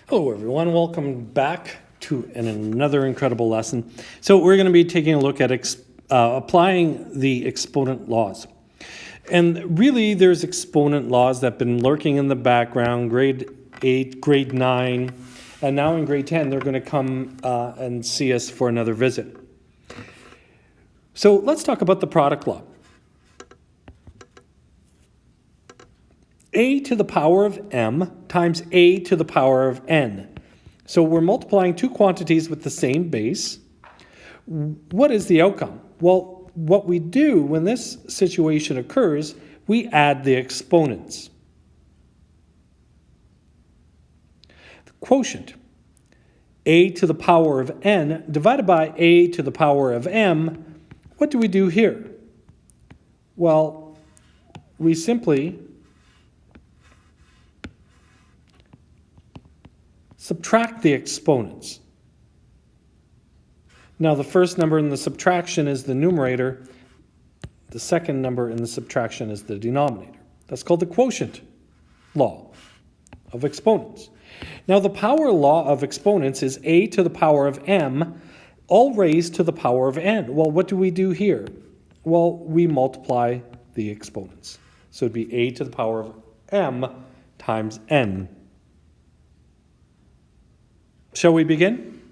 Hello everyone, welcome back to another incredible lesson. So we're going to be taking a look at applying the exponent laws. And really there's exponent laws that have been lurking in the background, grade 8, grade 9, and now in grade 10 they're going to come and see us for another visit. So let's talk about the product law. A to the power of m times a to the power of n. So we're multiplying two quantities with the same base. What is the outcome? Well, what we do when this situation occurs, we add the exponents. The quotient, a to the power of n divided by a to the power of m. What do we do here? Well, we simply subtract the exponents. Now the first number in the subtraction is the numerator. The second number in the subtraction is the denominator. That's called the quotient law of exponents. Now the power law of exponents is a to the power of m, all raised to the power of n. Well, what do we do here? Well, we multiply the exponents. So it'd be a to the power of m times n. Shall we begin?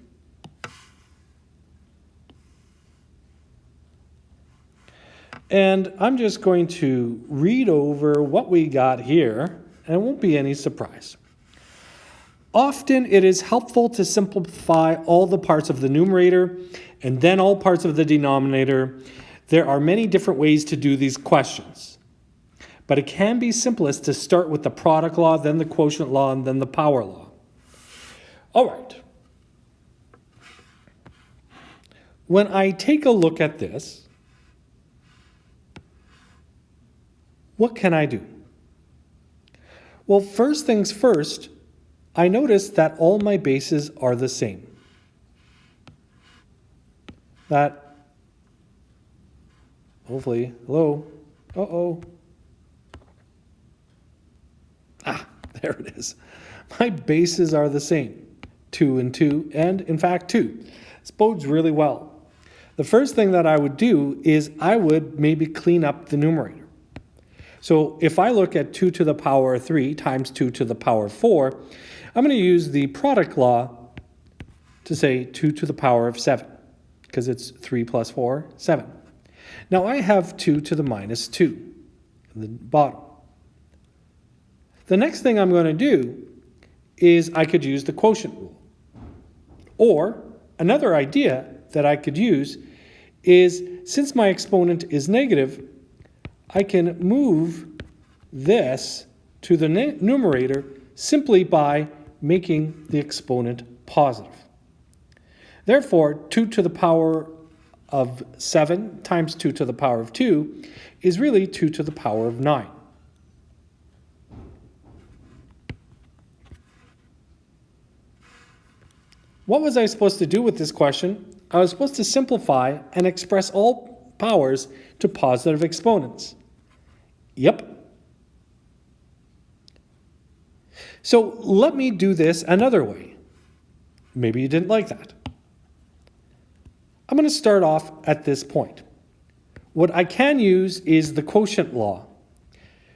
And I'm just going to read over what we got here, and it won't be any surprise. Often it is helpful to simplify all the parts of the numerator and then all parts of the denominator. There are many different ways to do these questions, but it can be simplest to start with the product law, then the quotient law, and then the power law. All right. When I take a look at this, what can I do? Well, first things first, I notice that all my bases are the same. That, hopefully, hello, there it is. My bases are the same. 2 and 2, and in fact 2. This bodes really well. The first thing that I would do is I would maybe clean up the numerator. So if I look at 2 to the power of 3 times 2 to the power of 4, I'm going to use the product law to say 2 to the power of 7, because it's 3 plus 4, 7. Now I have 2 to the minus 2 at the bottom. The next thing I'm going to do is I could use the quotient rule. Or another idea that I could use is, since my exponent is negative, I can move this to the numerator simply by making the exponent positive. Therefore, 2 to the power of 7 times 2 to the power of 2 is really 2 to the power of 9. What was I supposed to do with this question? I was supposed to simplify and express all powers to positive exponents. Yep. So let me do this another way. Maybe you didn't like that. I'm going to start off at this point. What I can use is the quotient law.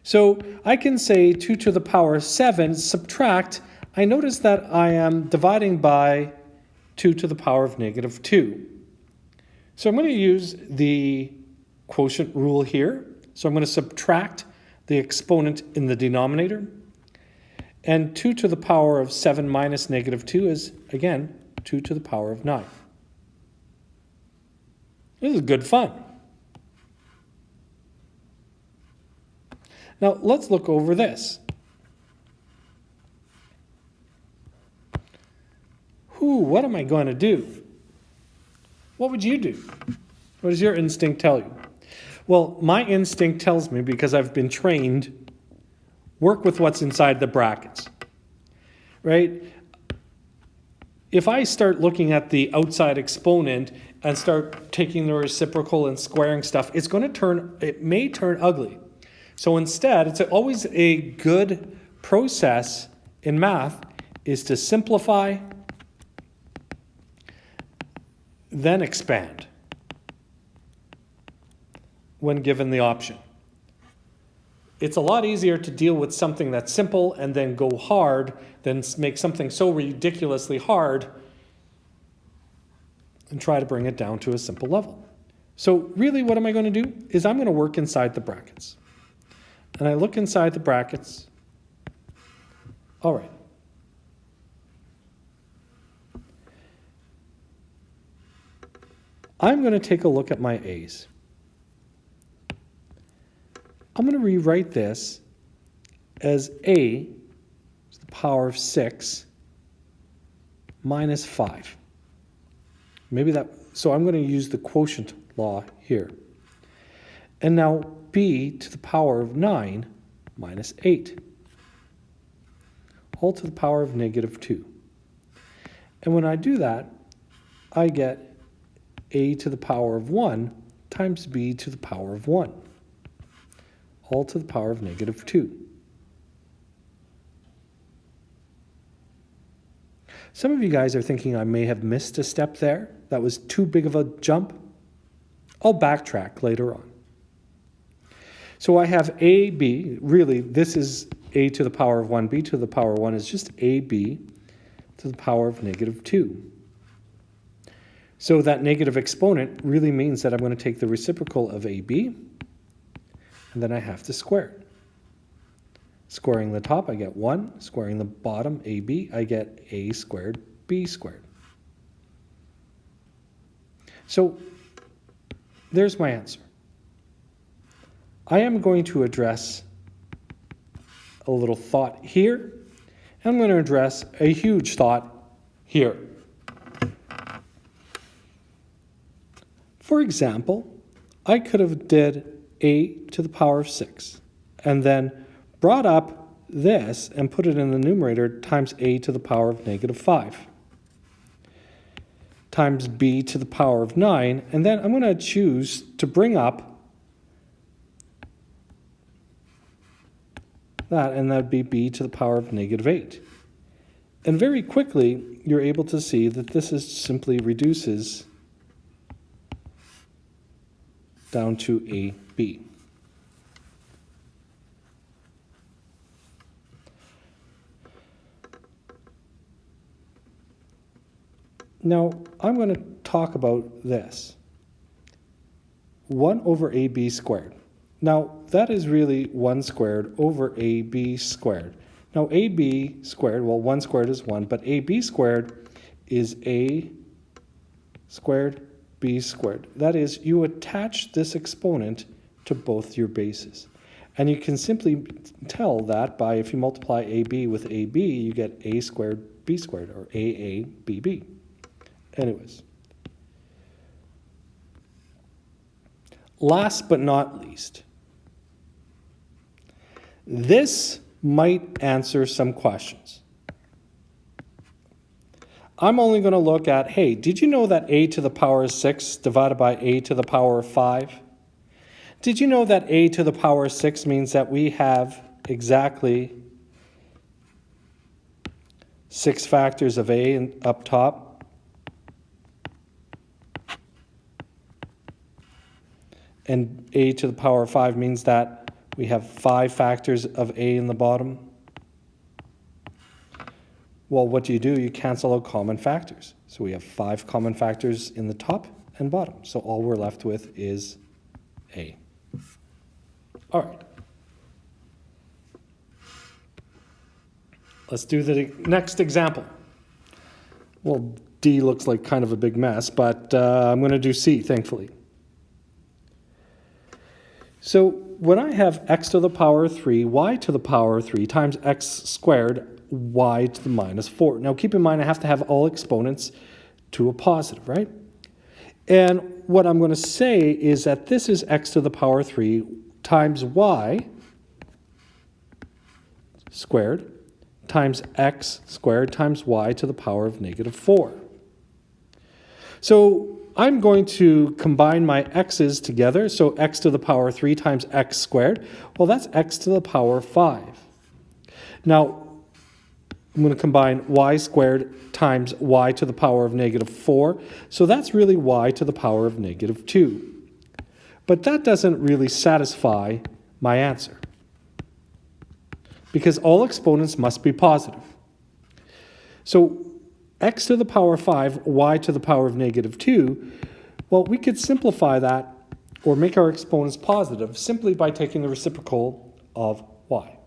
So I can say 2 to the power of 7, subtract. I notice that I am dividing by 2 to the power of negative 2. So I'm going to use the quotient rule here. So I'm going to subtract the exponent in the denominator. And 2 to the power of 7 minus negative 2 is, again, 2 to the power of 9. This is good fun. Now let's look over this. What am I going to do? What would you do? What does your instinct tell you? Well, my instinct tells me, because I've been trained, work with what's inside the brackets, right? If I start looking at the outside exponent and start taking the reciprocal and squaring stuff, it may turn ugly. So instead, it's always a good process in math is to simplify, then expand when given the option. It's a lot easier to deal with something that's simple and then go hard than make something so ridiculously hard and try to bring it down to a simple level. So really what am I going to do is I'm going to work inside the brackets. And I look inside the brackets. All right. I'm going to take a look at my a's. I'm going to rewrite this as a to the power of 6 minus 5. So I'm going to use the quotient law here. And now b to the power of 9 minus 8, all to the power of negative 2. And when I do that, I get a to the power of 1 times b to the power of 1, all to the power of negative 2. Some of you guys are thinking I may have missed a step there. That was too big of a jump. I'll backtrack later on. So I have AB, really this is a to the power of 1, b to the power of 1 is just ab to the power of negative 2. So that negative exponent really means that I'm going to take the reciprocal of ab, and then I have to square it. Squaring the top, I get 1. Squaring the bottom, ab, I get a squared, b squared. So there's my answer. I am going to address a little thought here, and I'm going to address a huge thought here. For example, I could have did a to the power of 6 and then brought up this and put it in the numerator times a to the power of negative 5 times b to the power of 9, and then I'm going to choose to bring up that, and that would be b to the power of negative 8. And very quickly, you're able to see that this is simply reduces down to ab. Now, I'm going to talk about this. 1 over ab squared. Now, that is really 1 squared over ab squared. Now, ab squared, well, 1 squared is 1, but ab squared is a squared b squared. That is, you attach this exponent to both your bases. And you can simply tell that by, if you multiply ab with ab, you get a squared b squared, or AABB. Anyways. Last but not least, this might answer some questions. I'm only going to look at, hey, did you know that a to the power of 6 divided by a to the power of 5? Did you know that a to the power of 6 means that we have exactly 6 factors of a up top? And a to the power of 5 means that we have 5 factors of a in the bottom. Well, what do? You cancel out common factors. So we have 5 common factors in the top and bottom. So all we're left with is a. All right. Let's do the next example. Well, D looks like kind of a big mess, but I'm going to do C, thankfully. So when I have x to the power of 3, y to the power of 3 times x squared, y to the minus 4. Now keep in mind I have to have all exponents to a positive, right? And what I'm going to say is that this is x to the power of 3 times y squared times x squared times y to the power of negative 4. So I'm going to combine my x's together. So x to the power of 3 times x squared. Well, that's x to the power of 5. Now, I'm going to combine y squared times y to the power of negative 4. So that's really y to the power of negative 2. But that doesn't really satisfy my answer, because all exponents must be positive. So x to the power of 5, y to the power of negative 2, well, we could simplify that or make our exponents positive simply by taking the reciprocal of y.